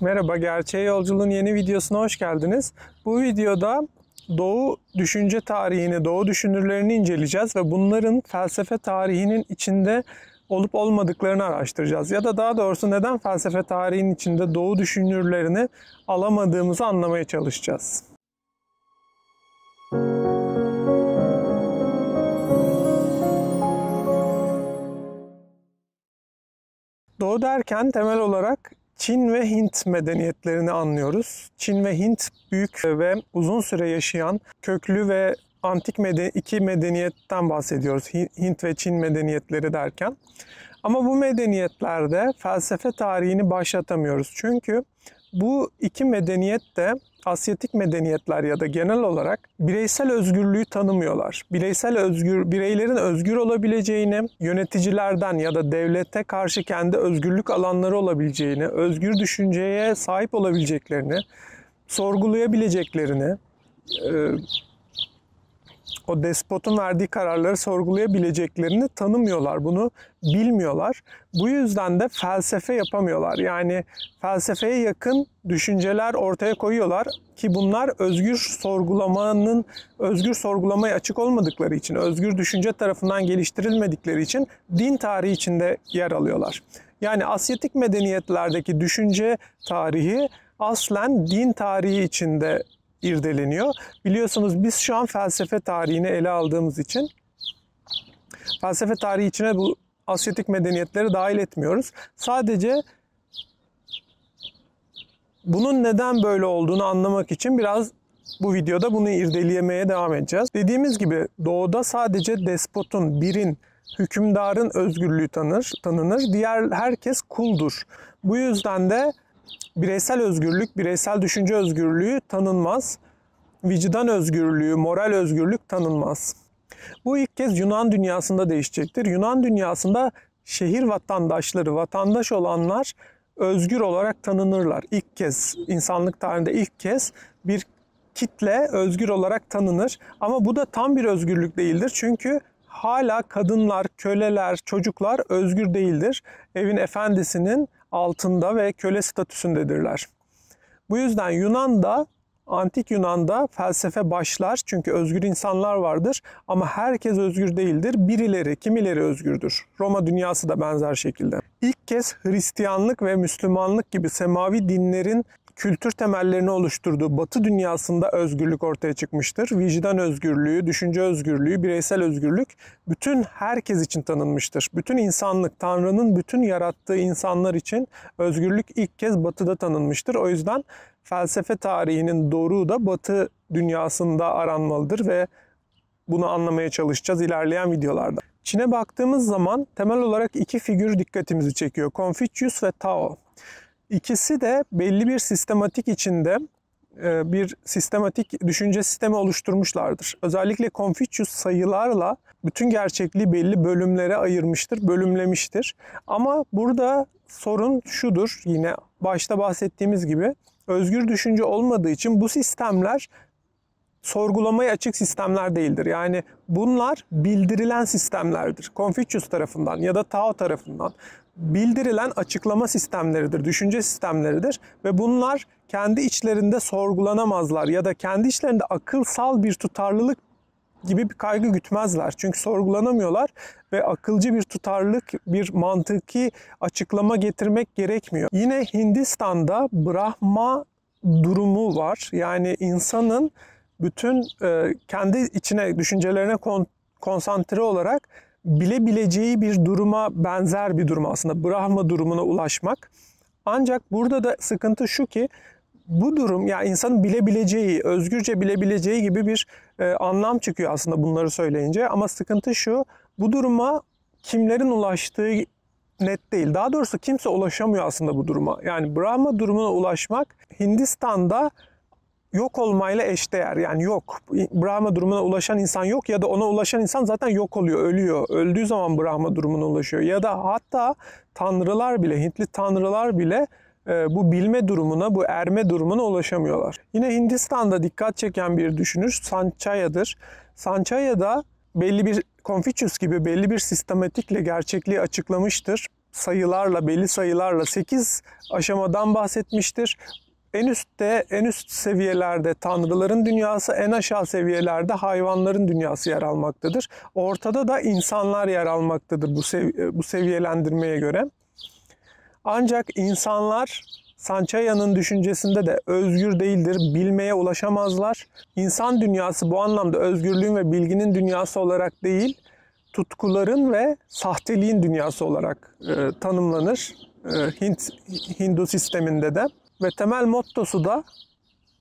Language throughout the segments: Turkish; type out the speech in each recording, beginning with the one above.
Merhaba, Gerçeğe Yolculuğun yeni videosuna hoş geldiniz. Bu videoda Doğu düşünce tarihini, Doğu düşünürlerini inceleyeceğiz ve bunların felsefe tarihinin içinde olup olmadıklarını araştıracağız. Ya da daha doğrusu neden felsefe tarihinin içinde Doğu düşünürlerini alamadığımızı anlamaya çalışacağız. Doğu derken temel olarak Çin ve Hint medeniyetlerini anlıyoruz. Çin ve Hint büyük ve uzun süre yaşayan köklü ve antik iki medeniyetten bahsediyoruz. Hint ve Çin medeniyetleri derken. Ama bu medeniyetlerde felsefe tarihini başlatamıyoruz. Çünkü bu iki medeniyet de Asyatik medeniyetler ya da genel olarak bireysel özgürlüğü tanımıyorlar. Bireylerin özgür olabileceğini, yöneticilerden ya da devlete karşı kendi özgürlük alanları olabileceğini, özgür düşünceye sahip olabileceklerini, sorgulayabileceklerini, o despotun verdiği kararları sorgulayabileceklerini tanımıyorlar. Bunu bilmiyorlar. Bu yüzden de felsefe yapamıyorlar. Yani felsefeye yakın düşünceler ortaya koyuyorlar ki bunlar özgür sorgulamaya açık olmadıkları için, özgür düşünce tarafından geliştirilmedikleri için din tarihi içinde yer alıyorlar. Yani Asyatik medeniyetlerdeki düşünce tarihi aslen din tarihi içinde irdeleniyor. Biliyorsunuz biz şu an felsefe tarihini ele aldığımız için felsefe tarihi içine bu Asyatik medeniyetleri dahil etmiyoruz. Sadece bunun neden böyle olduğunu anlamak için biraz bu videoda bunu irdeleyemeye devam edeceğiz. Dediğimiz gibi Doğu'da sadece despotun, hükümdarın özgürlüğü tanınır. Diğer herkes kuldur. Bu yüzden de bireysel özgürlük, bireysel düşünce özgürlüğü tanınmaz. Vicdan özgürlüğü, moral özgürlük tanınmaz. Bu ilk kez Yunan dünyasında değişecektir. Yunan dünyasında şehir vatandaşları, vatandaş olanlar özgür olarak tanınırlar. İlk kez, insanlık tarihinde ilk kez bir kitle özgür olarak tanınır. Ama bu da tam bir özgürlük değildir. Çünkü hala kadınlar, köleler, çocuklar özgür değildir. Evin efendisinin altında ve köle statüsündedirler. Bu yüzden Antik Yunan'da felsefe başlar çünkü özgür insanlar vardır ama herkes özgür değildir. Kimileri özgürdür. Roma dünyası da benzer şekilde. İlk kez Hristiyanlık ve Müslümanlık gibi semavi dinlerin kültür temellerini oluşturduğu Batı dünyasında özgürlük ortaya çıkmıştır. Vicdan özgürlüğü, düşünce özgürlüğü, bireysel özgürlük bütün herkes için tanınmıştır. Bütün insanlık, Tanrı'nın bütün yarattığı insanlar için özgürlük ilk kez Batı'da tanınmıştır. O yüzden felsefe tarihinin doruğu da Batı dünyasında aranmalıdır ve bunu anlamaya çalışacağız ilerleyen videolarda. Çin'e baktığımız zaman temel olarak iki figür dikkatimizi çekiyor. Confucius ve Tao. İkisi de belli bir sistematik içinde bir sistematik düşünce sistemi oluşturmuşlardır. Özellikle Confucius sayılarla bütün gerçekliği belli bölümlere ayırmıştır, bölümlemiştir. Ama burada sorun şudur, yine başta bahsettiğimiz gibi özgür düşünce olmadığı için bu sistemler sorgulamaya açık sistemler değildir. Yani bunlar bildirilen sistemlerdir. Confucius tarafından ya da Tao tarafından bildirilen açıklama sistemleridir, düşünce sistemleridir ve bunlar kendi içlerinde sorgulanamazlar ya da kendi içlerinde akılsal bir tutarlılık gibi bir kaygı gütmezler. Çünkü sorgulanamıyorlar ve akılcı bir tutarlılık, bir mantıki açıklama getirmek gerekmiyor. Yine Hindistan'da Brahma durumu var. Yani insanın bütün kendi içine, düşüncelerine konsantre olarak bilebileceği bir duruma benzer bir durum aslında. Brahma durumuna ulaşmak. Ancak burada da sıkıntı şu ki bu durum, yani insanın bilebileceği, özgürce bilebileceği gibi bir anlam çıkıyor aslında bunları söyleyince. Ama sıkıntı şu, bu duruma kimlerin ulaştığı net değil. Daha doğrusu kimse ulaşamıyor aslında bu duruma. Yani Brahma durumuna ulaşmak Hindistan'da yok olmayla eşdeğer. Yani yok. Brahma durumuna ulaşan insan yok ya da ona ulaşan insan zaten yok oluyor, ölüyor. Öldüğü zaman Brahma durumuna ulaşıyor. Ya da hatta tanrılar bile, Hintli tanrılar bile bu bilme durumuna, bu erme durumuna ulaşamıyorlar. Yine Hindistan'da dikkat çeken bir düşünür Sanchaya'dır. Sanchaya da Confucius gibi belli bir sistematikle gerçekliği açıklamıştır. sayılarla, belli sayılarla 8 aşamadan bahsetmiştir. En üst seviyelerde tanrıların dünyası, en aşağı seviyelerde hayvanların dünyası yer almaktadır. Ortada da insanlar yer almaktadır bu seviyelendirmeye göre. Ancak insanlar Sanchaya'nın düşüncesinde de özgür değildir, bilmeye ulaşamazlar. İnsan dünyası bu anlamda özgürlüğün ve bilginin dünyası olarak değil, tutkuların ve sahteliğin dünyası olarak tanımlanır Hindu sisteminde de. Ve temel mottosu da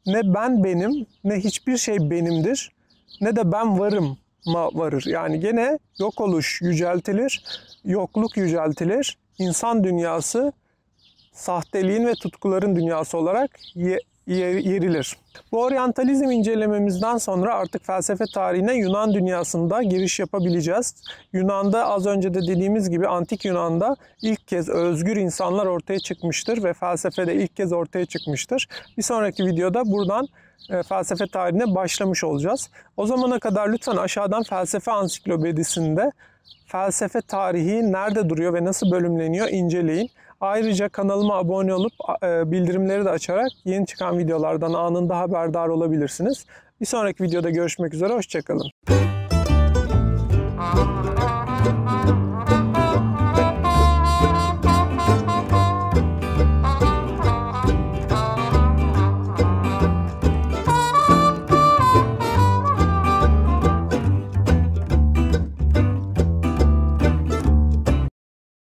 ne ben benim, ne hiçbir şey benimdir, ne de ben varım'a varır. Yani gene yok oluş yüceltilir, yokluk yüceltilir. İnsan dünyası sahteliğin ve tutkuların dünyası olarak yerilir. Bu oryantalizm incelememizden sonra artık felsefe tarihine Yunan dünyasında giriş yapabileceğiz. Yunan'da az önce de dediğimiz gibi antik Yunan'da ilk kez özgür insanlar ortaya çıkmıştır ve felsefede ilk kez ortaya çıkmıştır. Bir sonraki videoda buradan felsefe tarihine başlamış olacağız. O zamana kadar lütfen aşağıdan felsefe ansiklopedisinde felsefe tarihi nerede duruyor ve nasıl bölümleniyor inceleyin. Ayrıca kanalıma abone olup bildirimleri de açarak yeni çıkan videolardan anında haberdar olabilirsiniz. Bir sonraki videoda görüşmek üzere, hoşça kalın.